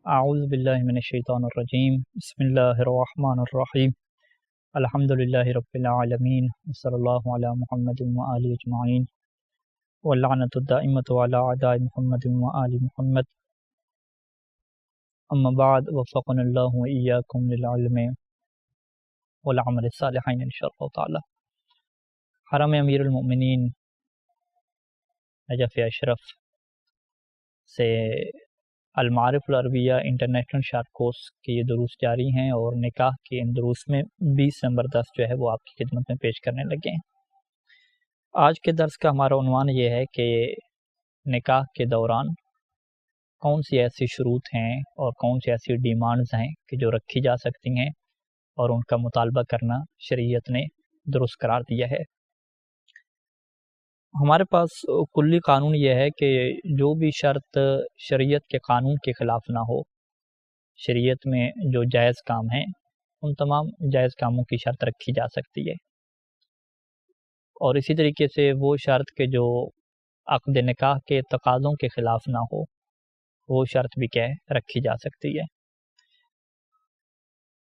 اعوذ باللہ من الشیطان الرجیم بسم اللہ الرحمن الرحیم الحمدللہ رب العالمین صلی اللہ علی محمد وآلہ اجمعین واللعنۃ الدائمۃ علی اعداء محمد وآل محمد اما بعد وفقنا اللہ وإیاکم للعلم والعمل الصالحین انشاءاللہ تعالی۔ حرم امیر المؤمنین نجف اشرف سے المعارف العربیہ انٹرنیشنل شارٹ کورس کے یہ دروس جاری ہیں، اور نکاح کے ان دروس میں 20 نمبر درس جو ہے وہ آپ کی خدمت میں پیش کرنے لگے ہیں۔ آج کے درس کا ہمارا عنوان یہ ہے کہ نکاح کے دوران کون سی ایسی شروط ہیں اور کون سی ایسی ڈیمانڈز ہیں کہ جو رکھی جا سکتی ہیں اور ان کا مطالبہ کرنا شریعت نے درست قرار دیا ہے۔ ہمارے پاس کلی قانون یہ ہے کہ جو بھی شرط شریعت کے قانون کے خلاف نہ ہو، شریعت میں جو جائز کام ہیں ان تمام جائز کاموں کی شرط رکھی جا سکتی ہے، اور اسی طریقے سے وہ شرط کے جو عقد نکاح کے تقاضوں کے خلاف نہ ہو وہ شرط بھی رکھی جا سکتی ہے۔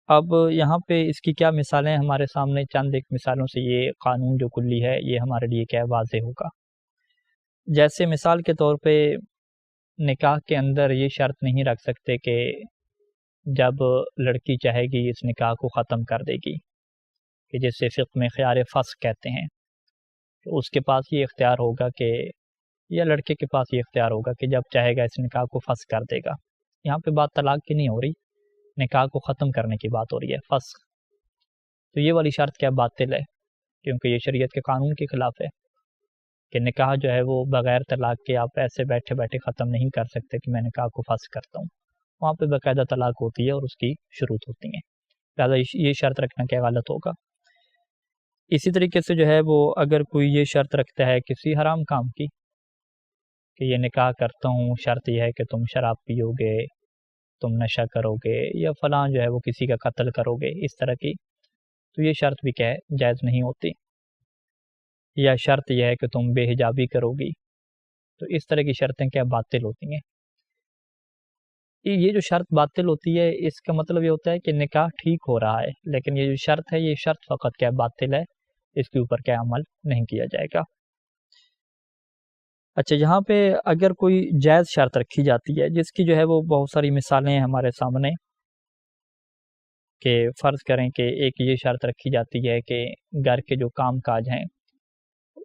اب یہاں پہ اس کی کیا مثالیں ہمارے سامنے، چند ایک مثالوں سے یہ قانون جو کلی ہے یہ ہمارے لیے واضح ہوگا۔ جیسے مثال کے طور پہ نکاح کے اندر یہ شرط نہیں رکھ سکتے کہ جب لڑکی چاہے گی اس نکاح کو ختم کر دے گی، کہ جسے فقہ میں خیار فسخ کہتے ہیں، تو اس کے پاس یہ اختیار ہوگا کہ یا لڑکے کے پاس یہ اختیار ہوگا کہ جب چاہے گا اس نکاح کو فسخ کر دے گا۔ یہاں پہ بات طلاق کی نہیں ہو رہی، نکاح کو ختم کرنے کی بات ہو رہی ہے، فسخ۔ تو یہ والی شرط کیا باطل ہے، کیونکہ یہ شریعت کے قانون کے خلاف ہے کہ نکاح جو ہے وہ بغیر طلاق کے آپ ایسے بیٹھے بیٹھے ختم نہیں کر سکتے کہ میں نکاح کو فسخ کرتا ہوں۔ وہاں پہ باقاعدہ طلاق ہوتی ہے اور اس کی شروط ہوتی ہیں، لہٰذا یہ شرط رکھنا کیا غلط ہوگا۔ اسی طریقے سے جو ہے وہ اگر کوئی یہ شرط رکھتا ہے کسی حرام کام کی کہ یہ نکاح کرتا ہوں، شرط یہ ہے کہ تم شراب پیو گے، تم نشہ کرو گے، یا فلاں جو ہے وہ کسی کا قتل کرو گے، اس طرح کی، تو یہ شرط بھی جائز نہیں ہوتی۔ یا شرط یہ ہے کہ تم بے حجابی کرو گی، تو اس طرح کی شرطیں باطل ہوتی ہیں۔ یہ جو شرط باطل ہوتی ہے اس کا مطلب یہ ہوتا ہے کہ نکاح ٹھیک ہو رہا ہے، لیکن یہ جو شرط ہے یہ شرط فقط باطل ہے، اس کے اوپر عمل نہیں کیا جائے گا۔ اچھا، یہاں پہ اگر کوئی جائز شرط رکھی جاتی ہے جس کی جو ہے وہ بہت ساری مثالیں ہیں ہمارے سامنے، کہ فرض کریں کہ ایک یہ شرط رکھی جاتی ہے کہ گھر کے جو کام کاج ہیں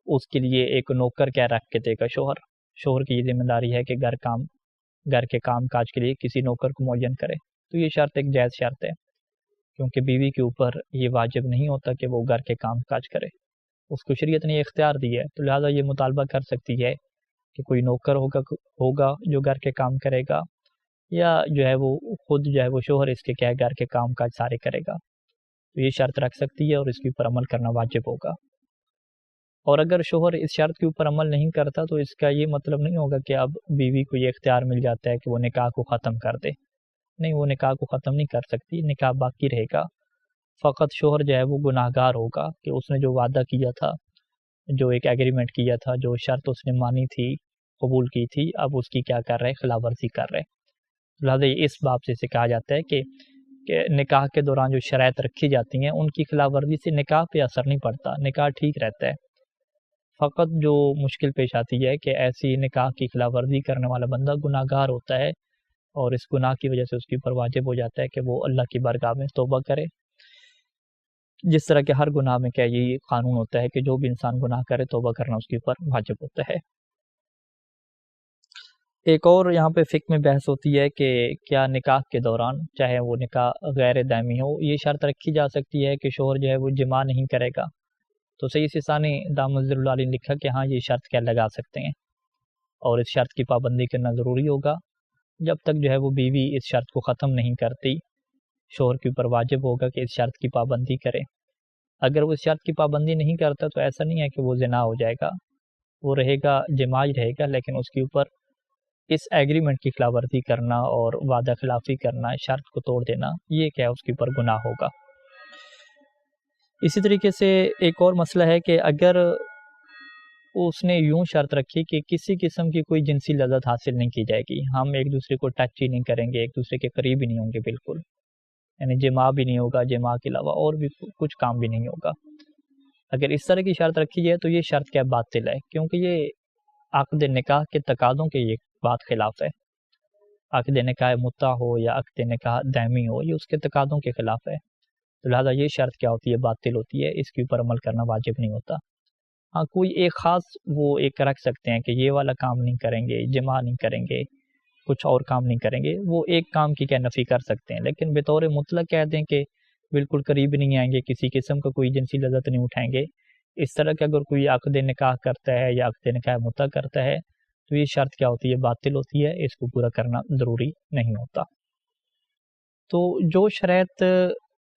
اس کے لیے ایک نوکر رکھ کے دے گا شوہر کی یہ ذمہ داری ہے کہ گھر کے کام کاج کے لیے کسی نوکر کو معین کرے، تو یہ شرط ایک جائز شرط ہے، کیونکہ بیوی کے اوپر یہ واجب نہیں ہوتا کہ وہ گھر کے کام کاج کرے، اس کو شریعت نے یہ اختیار دی ہے، تو لہٰذا یہ مطالبہ کر سکتی ہے کہ کوئی نوکر ہوگا جو گھر کے کام کرے گا، یا جو ہے وہ خود جو ہے وہ شوہر اس کے گھر کے کام کاج سارے کرے گا، تو یہ شرط رکھ سکتی ہے اور اس کے اوپر عمل کرنا واجب ہوگا۔ اور اگر شوہر اس شرط کے اوپر عمل نہیں کرتا تو اس کا یہ مطلب نہیں ہوگا کہ اب بیوی کو یہ اختیار مل جاتا ہے کہ وہ نکاح کو ختم کر دے، نہیں، وہ نکاح کو ختم نہیں کر سکتی، نکاح باقی رہے گا، فقط شوہر جو ہے وہ گناہ گار ہوگا کہ اس نے جو وعدہ کیا تھا، جو ایک ایگریمنٹ کیا تھا، جو شرط اس نے مانی تھی، قبول کی تھی، اب اس کی کر رہے، خلاف ورزی کر رہے، لہٰذا اس باب سے اسے کہا جاتا ہے کہ نکاح کے دوران جو شرائط رکھی جاتی ہیں ان کی خلاف ورزی سے نکاح پہ اثر نہیں پڑتا، نکاح ٹھیک رہتا ہے۔ فقط جو مشکل پیش آتی ہے کہ ایسی نکاح کی خلاف ورزی کرنے والا بندہ گناہ گار ہوتا ہے، اور اس گناہ کی وجہ سے اس کے اوپر واجب ہو جاتا ہے کہ وہ اللہ کی بارگاہ میں توبہ کرے، جس طرح کہ ہر گناہ میں یہ قانون ہوتا ہے کہ جو بھی انسان گناہ کرے توبہ کرنا اس کے اوپر واجب ہوتا ہے۔ ایک اور یہاں پہ فقہ میں بحث ہوتی ہے کہ کیا نکاح کے دوران، چاہے وہ نکاح غیر دائمی ہو، یہ شرط رکھی جا سکتی ہے کہ شوہر جو ہے وہ جماع نہیں کرے گا، تو سید ثانی دامت ظل اللہ علیہ نے لکھا کہ ہاں یہ شرط لگا سکتے ہیں، اور اس شرط کی پابندی کرنا ضروری ہوگا جب تک جو ہے وہ بیوی اس شرط کو ختم نہیں کرتی، شوہر کے اوپر واجب ہوگا کہ اس شرط کی پابندی کرے۔ اگر وہ اس شرط کی پابندی نہیں کرتا تو ایسا نہیں ہے کہ وہ زنا ہو جائے گا، وہ رہے گا، جماع رہے گا، لیکن اس کے اوپر اس ایگریمنٹ کی خلاف ورزی کرنا اور وعدہ خلافی کرنا، شرط کو توڑ دینا، یہ اس کے اوپر گناہ ہوگا۔ اسی طریقے سے ایک اور مسئلہ ہے کہ اگر اس نے یوں شرط رکھی کہ کسی قسم کی کوئی جنسی لذت حاصل نہیں کی جائے گی، ہم ایک دوسرے کو ٹچ ہی نہیں کریں گے، ایک دوسرے کے قریب ہی نہیں ہوں گے بالکل، یعنی جماع بھی نہیں ہوگا، جماع کے علاوہ اور بھی کچھ کام بھی نہیں ہوگا۔ اگر اس طرح کی شرط رکھی جائے تو یہ شرط کیا باطل ہے، کیونکہ یہ عقد نکاح کے تقاضوں کے یہ بات خلاف ہے۔ عقد نکاح متع ہو یا عقد نکاح دائمی ہو، یہ اس کے تقاضوں کے خلاف ہے، تو لہٰذا یہ شرط کیا ہوتی ہے، باطل ہوتی ہے، اس کے اوپر عمل کرنا واجب نہیں ہوتا۔ ہاں کوئی ایک خاص وہ ایک رکھ سکتے ہیں کہ یہ والا کام نہیں کریں گے، جماع نہیں کریں گے، کچھ اور کام نہیں کریں گے، وہ ایک کام کی کیا نفی کر سکتے ہیں، لیکن بطور مطلق کہہ دیں کہ بالکل قریب نہیں آئیں گے، کسی قسم کا کوئی جنسی لذت نہیں اٹھائیں گے، اس طرح کہ اگر کوئی عقد نکاح کرتا ہے یا عقد نکاح متع کرتا ہے تو یہ شرط کیا ہوتی ہے، باطل ہوتی ہے، اس کو پورا کرنا ضروری نہیں ہوتا۔ تو جو شرائط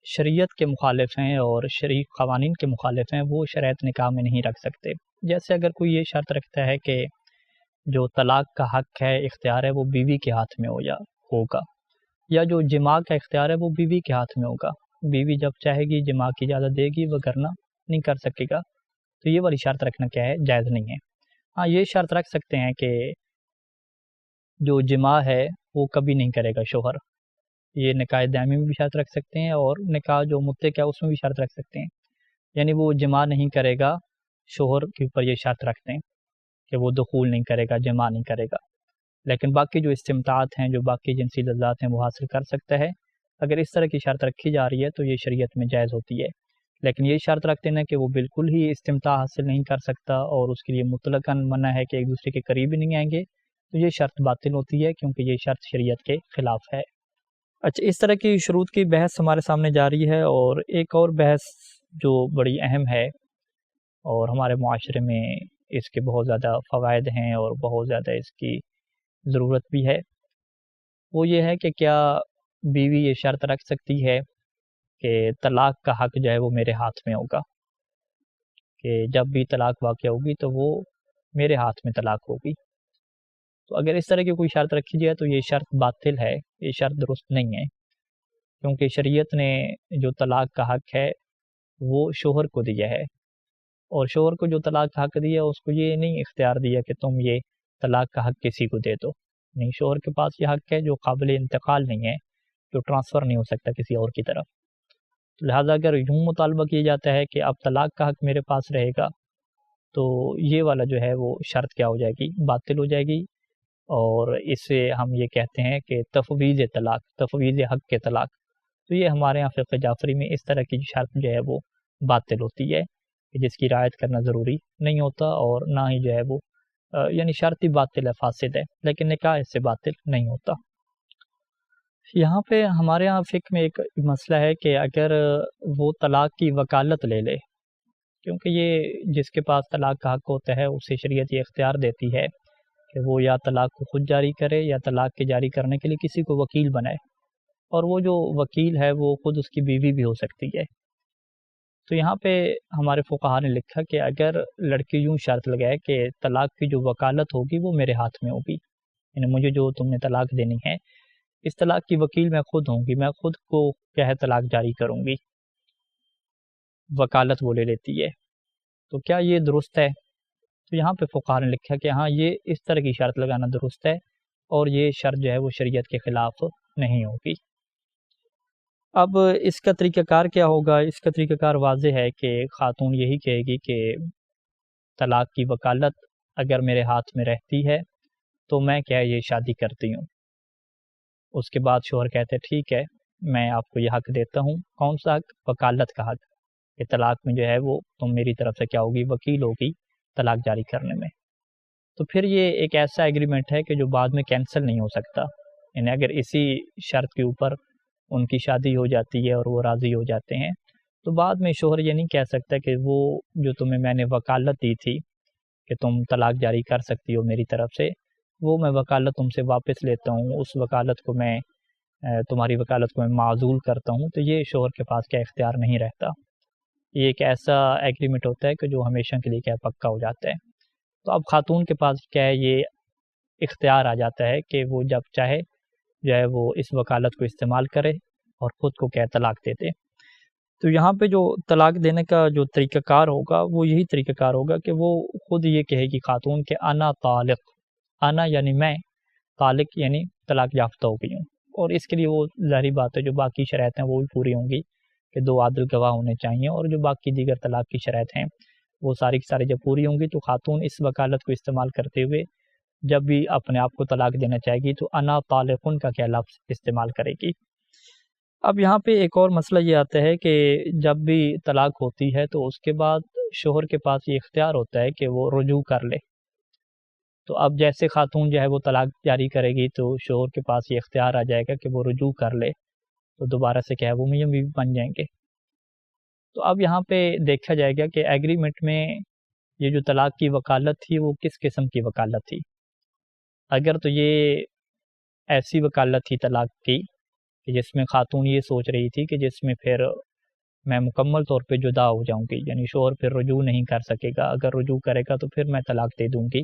شریعت کے مخالف ہیں اور شرعی قوانین کے مخالف ہیں وہ شرائط نکاح میں نہیں رکھ سکتے۔ جیسے اگر کوئی یہ شرط رکھتا ہے کہ جو طلاق کا حق ہے، اختیار ہے، وہ بیوی کے ہاتھ میں ہوگا، یا جو جماع کا اختیار ہے وہ بیوی کے ہاتھ میں ہوگا، بیوی جب چاہے گی جماع کی اجازت دے گی، وہ کرنا نہیں کر سکے گا، تو یہ والی شرط رکھنا کیا ہے، جائز نہیں ہے۔ ہاں یہ شرط رکھ سکتے ہیں کہ جو جماع ہے وہ کبھی نہیں کرے گا شوہر، یہ نکاح دائمی میں بھی شرط رکھ سکتے ہیں اور نکاح جو متع کا اس میں بھی شرط رکھ سکتے ہیں، یعنی وہ جماع نہیں کرے گا، شوہر کے اوپر یہ شرط رکھتے ہیں کہ وہ دخول نہیں کرے گا، جماع نہیں کرے گا، لیکن باقی جو استمتاعات ہیں، جو باقی جنسی لذات ہیں وہ حاصل کر سکتا ہے۔ اگر اس طرح کی شرط رکھی جا رہی ہے تو یہ شریعت میں جائز ہوتی ہے، لیکن یہ شرط رکھتے ہیں کہ وہ بالکل ہی استمتاع حاصل نہیں کر سکتا اور اس کے لیے مطلقاً منع ہے کہ ایک دوسرے کے قریب ہی نہیں آئیں گے، تو یہ شرط باطل ہوتی ہے کیونکہ یہ شرط شریعت کے خلاف ہے۔ اچھا، اس طرح کی شروط کی بحث ہمارے سامنے جاری ہے، اور ایک اور بحث جو بڑی اہم ہے اور ہمارے معاشرے میں اس کے بہت زیادہ فوائد ہیں اور بہت زیادہ اس کی ضرورت بھی ہے، وہ یہ ہے کہ کیا بیوی یہ شرط رکھ سکتی ہے کہ طلاق کا حق جو ہے وہ میرے ہاتھ میں ہوگا، کہ جب بھی طلاق واقع ہوگی تو وہ میرے ہاتھ میں طلاق ہوگی۔ تو اگر اس طرح کی کوئی شرط رکھی جائے تو یہ شرط باطل ہے، یہ شرط درست نہیں ہے، کیونکہ شریعت نے جو طلاق کا حق ہے وہ شوہر کو دیا ہے، اور شوہر کو جو طلاق کا حق دیا اس کو یہ نہیں اختیار دیا کہ تم یہ طلاق کا حق کسی کو دے دو، نہیں، شوہر کے پاس یہ حق ہے جو قابل انتقال نہیں ہے، جو ٹرانسفر نہیں ہو سکتا کسی اور کی طرف۔ لہٰذا اگر یوں مطالبہ کیا جاتا ہے کہ اب طلاق کا حق میرے پاس رہے گا تو یہ والا جو ہے وہ شرط کیا ہو جائے گی، باطل ہو جائے گی، اور اس سے ہم یہ کہتے ہیں کہ تفویض طلاق، تفویض حق کے طلاق، تو یہ ہمارے یہاں فقہ جعفری میں اس طرح کی شرط جو ہے وہ باطل ہوتی ہے کہ جس کی رعایت کرنا ضروری نہیں ہوتا، اور نہ ہی جو ہے وہ یعنی شرط ہی باطل ہے، فاسد ہے، لیکن نکاح اس سے باطل نہیں ہوتا۔ یہاں پہ ہمارے یہاں فقہ میں ایک مسئلہ ہے کہ اگر وہ طلاق کی وکالت لے لے، کیونکہ یہ جس کے پاس طلاق کا حق ہوتا ہے اسے شریعت یہ اختیار دیتی ہے کہ وہ یا طلاق کو خود جاری کرے یا طلاق کے جاری کرنے کے لیے کسی کو وکیل بنائے، اور وہ جو وکیل ہے وہ خود اس کی بیوی بھی ہو سکتی ہے۔ تو یہاں پہ ہمارے فقہا نے لکھا کہ اگر لڑکی یوں شرط لگائے کہ طلاق کی جو وکالت ہوگی وہ میرے ہاتھ میں ہوگی، یعنی مجھے جو تم نے طلاق دینی ہے اس طلاق کی وکیل میں خود ہوں گی، میں خود کو کیا ہے طلاق جاری کروں گی، وکالت وہ لے لیتی ہے، تو کیا یہ درست ہے؟ تو یہاں پہ فقہا نے لکھا کہ ہاں یہ اس طرح کی شرط لگانا درست ہے، اور یہ شرط جو ہے وہ شریعت کے خلاف نہیں ہوگی۔ اب اس کا طریقہ کار کیا ہوگا؟ اس کا طریقہ کار واضح ہے کہ خاتون یہی کہے گی کہ طلاق کی وکالت اگر میرے ہاتھ میں رہتی ہے تو میں کیا یہ شادی کرتی ہوں۔ اس کے بعد شوہر کہتے ہیں ٹھیک ہے میں آپ کو یہ حق دیتا ہوں، کون سا حق؟ وکالت کا حق، کہ طلاق میں جو ہے وہ تم میری طرف سے کیا ہوگی، وکیل ہوگی طلاق جاری کرنے میں۔ تو پھر یہ ایک ایسا ایگریمنٹ ہے کہ جو بعد میں کینسل نہیں ہو سکتا، یعنی اگر اسی شرط کے اوپر ان کی شادی ہو جاتی ہے اور وہ راضی ہو جاتے ہیں تو بعد میں شوہر یہ نہیں کہہ سکتا کہ وہ جو تمہیں میں نے وکالت دی تھی کہ تم طلاق جاری کر سکتی ہو میری طرف سے، وہ میں وکالت تم سے واپس لیتا ہوں، اس وکالت کو میں تمہاری وکالت کو میں معزول کرتا ہوں، تو یہ شوہر کے پاس کیا اختیار نہیں رہتا۔ یہ ایک ایسا ایگریمنٹ ہوتا ہے کہ جو ہمیشہ کے لیے کیا پکا ہو جاتا ہے۔ تو اب خاتون کے پاس کیا ہے یہ اختیار آ جاتا ہے کہ وہ جب چاہے جو ہے وہ اس وکالت کو استعمال کرے اور خود کو کیا طلاق دے دے۔ تو یہاں پہ جو طلاق دینے کا جو طریقہ کار ہوگا وہ یہی طریقہ کار ہوگا کہ وہ خود یہ کہے گی خاتون کہ انا طالق، انا یعنی میں، طالق یعنی طلاق یافتہ ہو گئی ہوں، اور اس کے لیے وہ ظاہری بات ہے جو باقی شرائط ہیں وہ بھی پوری ہوں گی کہ 2 عادل گواہ ہونے چاہیے، اور جو باقی دیگر طلاق کی شرائط ہیں وہ ساری کی ساری جب پوری ہوں گی تو خاتون اس وکالت کو استعمال کرتے ہوئے جب بھی اپنے آپ کو طلاق دینا چاہے گی تو انا طالقن کا کیا لفظ استعمال کرے گی۔ اب یہاں پہ ایک اور مسئلہ یہ آتا ہے کہ جب بھی طلاق ہوتی ہے تو اس کے بعد شوہر کے پاس یہ اختیار ہوتا ہے کہ وہ رجوع کر لے۔ تو اب جیسے خاتون جو ہے وہ طلاق جاری کرے گی تو شوہر کے پاس یہ اختیار آ جائے گا کہ وہ رجوع کر لے، تو دوبارہ سے کیا ہے وہ میاں بیوی بن جائیں گے۔ تو اب یہاں پہ دیکھا جائے گا کہ ایگریمنٹ میں یہ جو طلاق کی وکالت تھی وہ کس قسم کی وکالت تھی۔ اگر تو یہ ایسی وکالت تھی طلاق کی کہ جس میں خاتون یہ سوچ رہی تھی کہ جس میں پھر میں مکمل طور پہ جدا ہو جاؤں گی، یعنی شوہر پھر رجوع نہیں کر سکے گا، اگر رجوع کرے گا تو پھر میں طلاق دے دوں گی،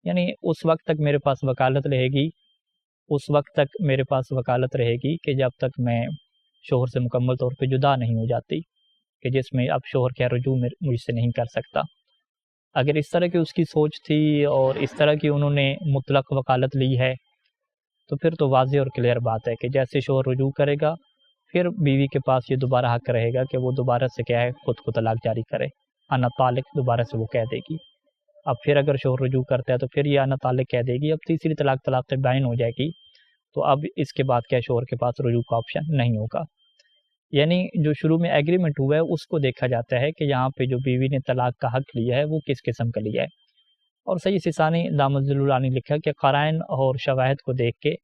یعنی اس وقت تک میرے پاس وکالت رہے گی، اس وقت تک میرے پاس وکالت رہے گی کہ جب تک میں شوہر سے مکمل طور پہ جدا نہیں ہو جاتی، کہ جس میں اب شوہر کیا رجوع مجھ سے نہیں کر سکتا۔ اگر اس طرح کی اس کی سوچ تھی اور اس طرح کی انہوں نے مطلق وکالت لی ہے تو پھر تو واضح اور کلیئر بات ہے کہ جیسے شوہر رجوع کرے گا پھر بیوی کے پاس یہ دوبارہ حق رہے گا کہ وہ دوبارہ سے کیا ہے خود کو طلاق جاری کرے، انا طالق دوبارہ سے وہ کہہ دے گی۔ اب پھر اگر شوہر رجوع کرتا ہے تو پھر یہ انا طالق کہہ دے گی، اب تیسری طلاق بائن ہو جائے گی، تو اب اس کے بعد کیا شوہر کے پاس رجوع کا آپشن نہیں ہوگا۔ یعنی جو شروع میں ایگریمنٹ ہوا ہے اس کو دیکھا جاتا ہے کہ یہاں پہ جو بیوی نے طلاق کا حق لیا ہے وہ کس قسم کا لیا ہے۔ اور سید سیستانی دامت ظلاللہ نے لکھا کہ قرائن اور شواہد کو دیکھ کے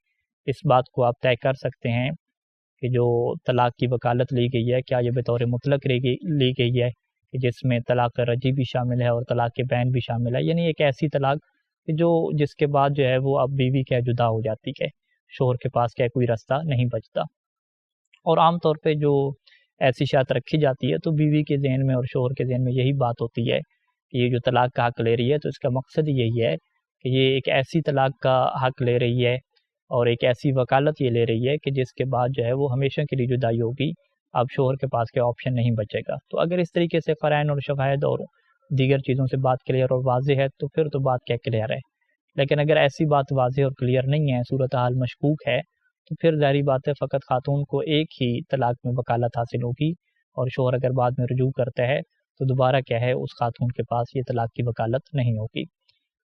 اس بات کو آپ طے کر سکتے ہیں کہ جو طلاق کی وکالت لی گئی ہے کیا یہ بطور مطلق لی گئی ہے کہ جس میں طلاق رجعی بھی شامل ہے اور طلاق بین بھی شامل ہے، یعنی ایک ایسی طلاق کہ جس کے بعد جو ہے وہ اب بیوی کیا جدا ہو جاتی ہے، شوہر کے پاس کیا کوئی راستہ نہیں بچتا۔ اور عام طور پہ جو ایسی شرط رکھی جاتی ہے تو بیوی کے ذہن میں اور شوہر کے ذہن میں یہی بات ہوتی ہے کہ یہ جو طلاق کا حق لے رہی ہے تو اس کا مقصد یہی ہے کہ یہ ایک ایسی طلاق کا حق لے رہی ہے اور ایک ایسی وکالت یہ لے رہی ہے کہ جس کے بعد جو ہے وہ ہمیشہ کے لیے جدائی ہوگی، اب شوہر کے پاس کیا آپشن نہیں بچے گا۔ تو اگر اس طریقے سے قرائن اور شواہد اور دیگر چیزوں سے بات کلیئر اور واضح ہے تو پھر تو بات کیا کلیئر ہے، لیکن اگر ایسی بات واضح اور کلیئر نہیں ہے، صورتحال مشکوک ہے، تو پھر ظاہری بات ہے فقط خاتون کو ایک ہی طلاق میں وکالت حاصل ہوگی، اور شوہر اگر بعد میں رجوع کرتا ہے تو دوبارہ کیا ہے اس خاتون کے پاس یہ طلاق کی وکالت نہیں ہوگی۔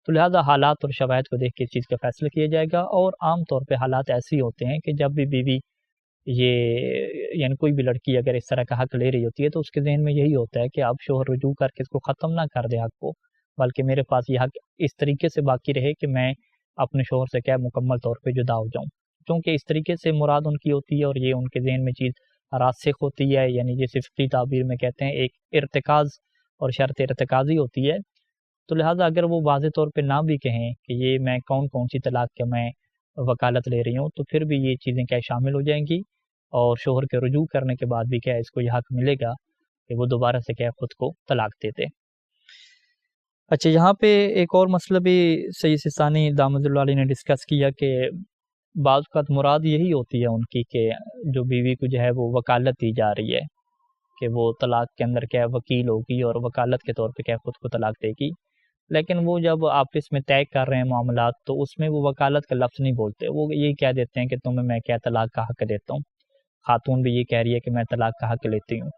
تو لہذا حالات اور شواہد کو دیکھ کے اس چیز کا فیصلہ کیا جائے گا، اور عام طور پہ حالات ایسے ہی ہوتے ہیں کہ جب بھی بیوی یعنی کوئی بھی لڑکی اگر اس طرح کا حق لے رہی ہوتی ہے تو اس کے ذہن میں یہی ہوتا ہے کہ اب شوہر رجوع کر کے اس کو ختم نہ کر دے حق کو، بلکہ میرے پاس یہ حق اس طریقے سے باقی رہے کہ میں اپنے شوہر سے کیا مکمل طور پہ جدا ہو جاؤں، کیونکہ اس طریقے سے مراد ان کی ہوتی ہے اور یہ ان کے ذہن میں چیز راسخ ہوتی ہے، یعنی جیسے فقہی تعبیر میں کہتے ہیں ایک ارتکاز اور شرط ارتکازی ہوتی ہے۔ تو لہٰذا اگر وہ واضح طور پہ نہ بھی کہیں کہ یہ میں کون سی طلاق کا میں وکالت لے رہی ہوں، تو پھر بھی یہ چیزیں کیا شامل ہو جائیں گی، اور شوہر کے رجوع کرنے کے بعد بھی کیا اس کو یہ حق ملے گا کہ وہ دوبارہ سے کیا خود کو طلاق دے دے۔ اچھا، یہاں پہ ایک اور مسئلہ بھی سید سیستانی دامت ظلاللہ علیہ نے ڈسکس کیا کہ بعض اوقات مراد یہی ہوتی ہے ان کی کہ جو بیوی کو جو ہے وہ وکالت دی جا رہی ہے کہ وہ طلاق کے اندر کیا وکیل ہوگی اور وکالت کے طور پہ کیا خود کو طلاق دے گی، لیکن وہ جب آپس میں طے کر رہے ہیں معاملات تو اس میں وہ وکالت کا لفظ نہیں بولتے، وہ یہ کہہ دیتے ہیں کہ تمہیں میں کیا طلاق کا حق دیتا ہوں، خاتون بھی یہ کہہ رہی ہے کہ میں طلاق کا حق لیتی ہوں۔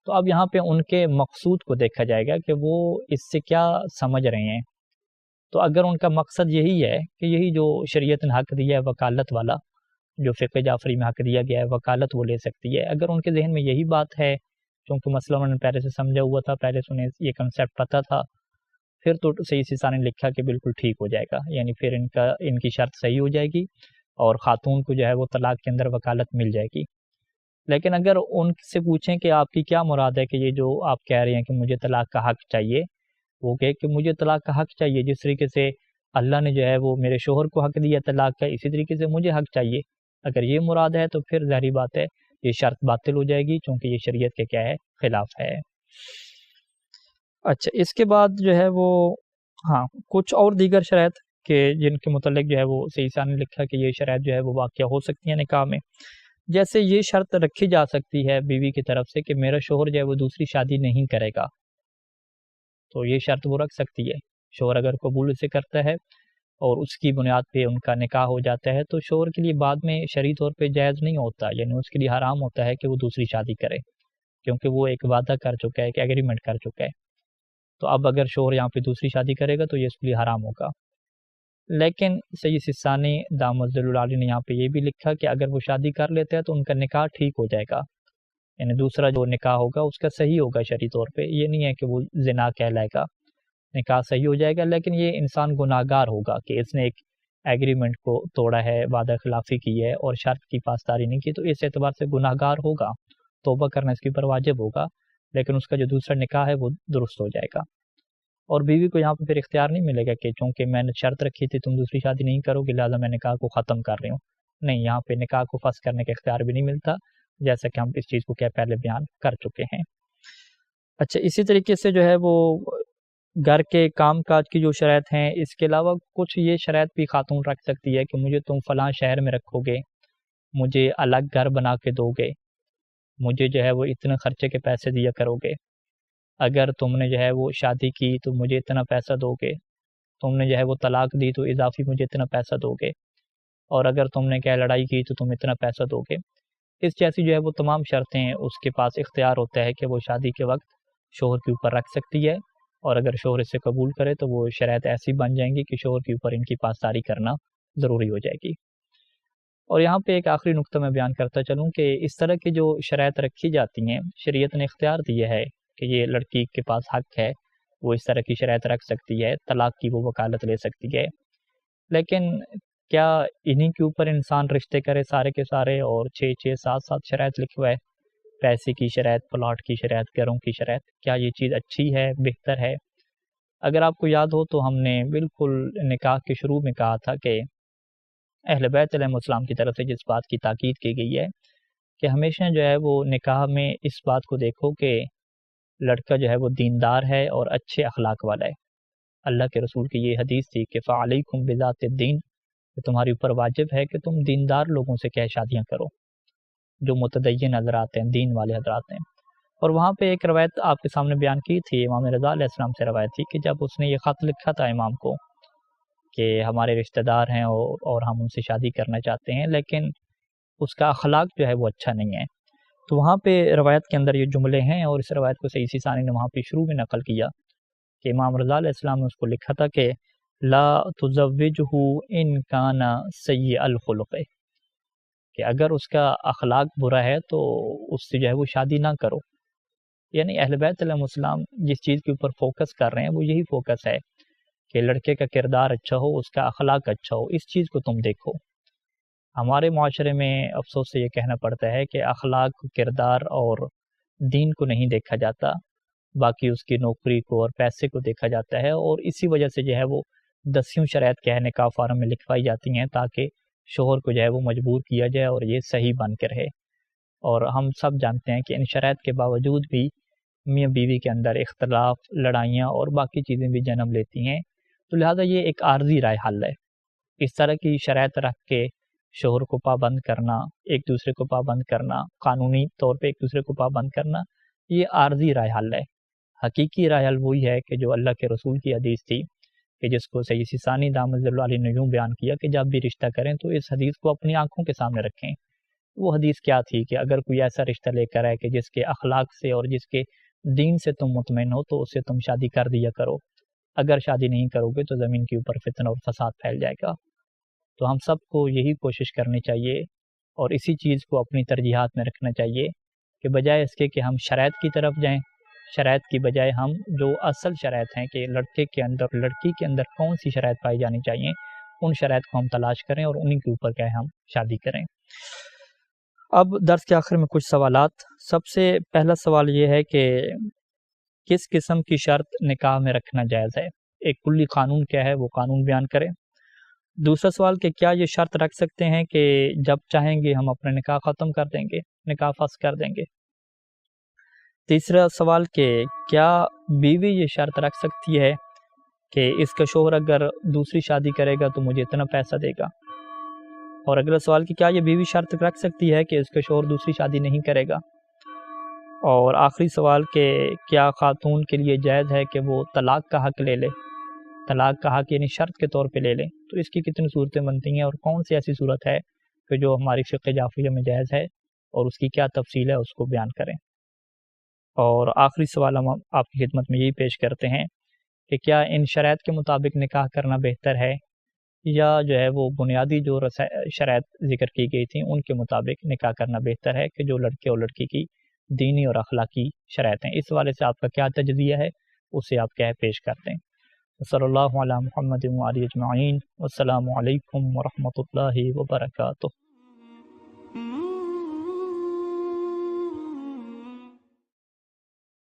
تو اب یہاں پہ ان کے مقصود کو دیکھا جائے گا کہ وہ اس سے کیا سمجھ رہے ہیں۔ تو اگر ان کا مقصد یہی ہے کہ یہی جو شریعت نے حق دیا ہے وکالت والا، جو فقہ جعفری میں حق دیا گیا ہے وکالت وہ لے سکتی ہے، اگر ان کے ذہن میں یہی بات ہے، چونکہ مسئلہ انہوں نے پہلے سے سمجھا ہوا تھا، پہلے سے انہیں یہ کنسیپٹ پتہ تھا، پھر تو سید سیستانی نے لکھا کہ بالکل ٹھیک ہو جائے گا، یعنی پھر ان کی شرط صحیح ہو جائے گی اور خاتون کو جو ہے وہ طلاق کے اندر وکالت مل جائے گی۔ لیکن اگر ان سے پوچھیں کہ آپ کی کیا مراد ہے کہ یہ جو آپ کہہ رہے ہیں کہ مجھے طلاق کا حق چاہیے، وہ کہے کہ مجھے طلاق کا حق چاہیے جس طریقے سے اللہ نے جو ہے وہ میرے شوہر کو حق دیا طلاق کا، اسی طریقے سے مجھے حق چاہیے، اگر یہ مراد ہے تو پھر ظاہری بات ہے یہ شرط باطل ہو جائے گی، چونکہ یہ شریعت کے کیا ہے خلاف ہے۔ اچھا، اس کے بعد جو ہے وہ کچھ اور دیگر شرائط کہ جن کے متعلق جو ہے وہ سید سیستانی نے لکھا کہ یہ شرائط جو ہے وہ واقع ہو سکتی ہیں نکاح میں۔ جیسے یہ شرط رکھی جا سکتی ہے بیوی کی طرف سے کہ میرا شوہر جو ہے وہ دوسری شادی نہیں کرے گا، تو یہ شرط وہ رکھ سکتی ہے۔ شوہر اگر قبول اسے کرتا ہے اور اس کی بنیاد پہ ان کا نکاح ہو جاتا ہے تو شوہر کے لیے بعد میں شرعی طور پہ جائز نہیں ہوتا، یعنی اس کے لیے حرام ہوتا ہے کہ وہ دوسری شادی کرے، کیونکہ وہ ایک وعدہ کر چکا ہے، ایک ایگریمنٹ کر چکا ہے۔ تو اب اگر شوہر یہاں پہ دوسری شادی کرے گا تو یہ اس کے لیے حرام ہوگا۔ لیکن سید سستانی دامت ظل العالی نے یہاں پہ یہ بھی لکھا کہ اگر وہ شادی کر لیتا ہے تو ان کا نکاح ٹھیک ہو جائے گا، یعنی دوسرا جو نکاح ہوگا اس کا صحیح ہوگا شرعی طور پہ، یہ نہیں ہے کہ وہ زنا کہلائے گا، نکاح صحیح ہو جائے گا، لیکن یہ انسان گناہگار ہوگا کہ اس نے ایک ایگریمنٹ کو توڑا ہے، وعدہ خلافی کی ہے اور شرط کی پاسداری نہیں کی، تو اس اعتبار سے گناہگار ہوگا، توبہ کرنا اس کے اوپر واجب ہوگا، لیکن اس کا جو دوسرا نکاح ہے وہ درست ہو جائے گا۔ اور بیوی کو یہاں پہ پھر اختیار نہیں ملے گا کہ چونکہ میں نے شرط رکھی تھی تم دوسری شادی نہیں کرو گے لہٰذا میں نکاح کو ختم کر رہی ہوں، نہیں، یہاں پہ نکاح کو فسخ کرنے کا اختیار بھی نہیں ملتا، جیسا کہ ہم اس چیز کو کیا پہلے بیان کر چکے ہیں۔ اچھا، اسی طریقے سے جو ہے وہ گھر کے کام کاج کی جو شرائط ہیں، اس کے علاوہ کچھ یہ شرائط بھی خاتون رکھ سکتی ہے کہ مجھے تم فلاں شہر میں رکھو گے، مجھے الگ گھر بنا کے دو گے، مجھے جو ہے وہ اتنے خرچے کے پیسے دیا کرو گے، اگر تم نے جو ہے وہ شادی کی تو مجھے اتنا پیسہ دو گے، تم نے جو ہے وہ طلاق دی تو اضافی مجھے اتنا پیسہ دو گے، اور اگر تم نے کیا لڑائی کی تو تم اتنا پیسہ دو گے۔ اس جیسی جو ہے وہ تمام شرطیں اس کے پاس اختیار ہوتا ہے کہ وہ شادی کے وقت شوہر کے اوپر رکھ سکتی ہے، اور اگر شوہر اسے قبول کرے تو وہ شرائط ایسی بن جائیں گی کہ شوہر کے اوپر ان کی پاسداری کرنا ضروری ہو جائے گی۔ اور یہاں پہ ایک آخری نقطہ میں بیان کرتا چلوں کہ اس طرح کی جو شرائط رکھی جاتی ہیں، شریعت نے اختیار دیا ہے کہ یہ لڑکی کے پاس حق ہے، وہ اس طرح کی شرائط رکھ سکتی ہے، طلاق کی وہ وکالت لے سکتی ہے، لیکن کیا انہی کے اوپر انسان رشتے کرے سارے کے سارے اور 6-6 7 شرائط لکھوائے، پیسے کی شرائط، پلاٹ کی شرائط، گھروں کی شرائط، کیا یہ چیز اچھی ہے، بہتر ہے؟ اگر آپ کو یاد ہو تو ہم نے بالکل نکاح کے شروع میں کہا تھا کہ اہل بیت علیہ السلام کی طرف سے جس بات کی تاکید کی گئی ہے کہ ہمیشہ جو ہے وہ نکاح میں اس بات کو دیکھو کہ لڑکا جو ہے وہ دیندار ہے اور اچھے اخلاق والا ہے۔ اللہ کے رسول کی یہ حدیث تھی کہ فَعَلَيْكُمْ بِذَاتِ الدِّينِ، کہ تمہاری اوپر واجب ہے کہ تم دیندار لوگوں سے کیا شادیاں کرو، جو متدین حضرات ہیں، دین والے حضرات ہیں۔ اور وہاں پہ ایک روایت آپ کے سامنے بیان کی تھی، امام رضا علیہ السلام سے روایت تھی کہ جب اس نے یہ خط لکھا تھا امام کو کہ ہمارے رشتہ دار ہیں اور ہم ان سے شادی کرنا چاہتے ہیں لیکن اس کا اخلاق جو ہے وہ اچھا نہیں ہے، تو وہاں پہ روایت کے اندر یہ جملے ہیں، اور اس روایت کو سید سیستانی نے وہاں پہ شروع میں نقل کیا کہ امام رضا علیہ السلام نے اس کو لکھا تھا کہ لا تزوجہ ان کان سیء الخلق، کہ اگر اس کا اخلاق برا ہے تو اس سے جو ہے وہ شادی نہ کرو۔ یعنی اہل بیت علیہ السلام جس چیز کے اوپر فوکس کر رہے ہیں وہ یہی فوکس ہے کہ لڑکے کا کردار اچھا ہو، اس کا اخلاق اچھا ہو، اس چیز کو تم دیکھو۔ ہمارے معاشرے میں افسوس سے یہ کہنا پڑتا ہے کہ اخلاق، کردار اور دین کو نہیں دیکھا جاتا، باقی اس کی نوکری کو اور پیسے کو دیکھا جاتا ہے، اور اسی وجہ سے جو ہے وہ 10 شرائط کیا ہے نکاح فارم میں لکھوائی جاتی ہیں تاکہ شوہر کو جو ہے وہ مجبور کیا جائے اور یہ صحیح بن کے رہے۔ اور ہم سب جانتے ہیں کہ ان شرائط کے باوجود بھی میاں بیوی کے اندر اختلاف، لڑائیاں اور باقی چیزیں بھی جنم لیتی ہیں، تو لہٰذا یہ ایک عارضی رائے حل ہے۔ اس طرح کی شرائط رکھ کے شوہر کو پابند کرنا، ایک دوسرے کو پابند کرنا، قانونی طور پہ ایک دوسرے کو پابند کرنا، یہ عارضی رائے حل ہے۔ حقیقی رائے حل وہی ہے کہ جو اللہ کے رسول کی حدیث تھی کہ جس کو سید سیستانی دامت ظل العالی نے یوں بیان کیا کہ جب بھی رشتہ کریں تو اس حدیث کو اپنی آنکھوں کے سامنے رکھیں۔ وہ حدیث کیا تھی کہ اگر کوئی ایسا رشتہ لے کر آئے کہ جس کے اخلاق سے اور جس کے دین سے تم مطمئن ہو تو اس سے تم شادی کر دیا کرو، اگر شادی نہیں کرو گے تو زمین کے اوپر فتنہ اور فساد پھیل جائے گا۔ تو ہم سب کو یہی کوشش کرنی چاہیے اور اسی چیز کو اپنی ترجیحات میں رکھنا چاہیے کہ بجائے اس کے کہ ہم شرائط کی طرف جائیں، شرائط کی بجائے ہم جو اصل شرائط ہیں کہ لڑکے کے اندر، لڑکی کے اندر کون سی شرائط پائی جانی چاہیے، ان شرائط کو ہم تلاش کریں اور انہی کے اوپر کیا ہے ہم شادی کریں۔ اب درس کے آخر میں کچھ سوالات۔ سب سے پہلا سوال یہ ہے کہ کس قسم کی شرط نکاح میں رکھنا جائز ہے؟ ایک کلی قانون کیا ہے وہ قانون بیان کریں۔ دوسرا سوال کہ کیا یہ شرط رکھ سکتے ہیں کہ جب چاہیں گے ہم اپنا نکاح ختم کر دیں گے، نکاح فسخ کر دیں گے۔ تیسرا سوال کہ کیا بیوی یہ شرط رکھ سکتی ہے کہ اس کا شوہر اگر دوسری شادی کرے گا تو مجھے اتنا پیسہ دے گا۔ اور اگلا سوال کہ کیا یہ بیوی شرط رکھ سکتی ہے کہ اس کے شوہر دوسری شادی نہیں کرے گا؟ اور آخری سوال کہ کیا خاتون کے لیے جائز ہے کہ وہ طلاق کا حق لے لے؟ طلاق کا حق یعنی شرط کے طور پہ لے لیں، تو اس کی کتنی صورتیں بنتی ہیں اور کون سی ایسی صورت ہے کہ جو ہماری فقہ جعفریہ میں جائز ہے اور اس کی کیا تفصیل ہے اس کو بیان کریں۔ اور آخری سوال ہم آپ کی خدمت میں یہی پیش کرتے ہیں کہ کیا ان شرائط کے مطابق نکاح کرنا بہتر ہے یا جو ہے وہ بنیادی جو شرائط ذکر کی گئی تھیں ان کے مطابق نکاح کرنا بہتر ہے کہ جو لڑکے اور لڑکی کی دینی اور اخلاقی شرائط ہیں؟ اس حوالے سے آپ کا کیا تجزیہ ہے اسے آپ کیا پیش کرتے ہیں؟ صلی اللہ علی محمد و آلہ اجمعین، والسلام علیکم ورحمۃ اللہ وبرکاتہ۔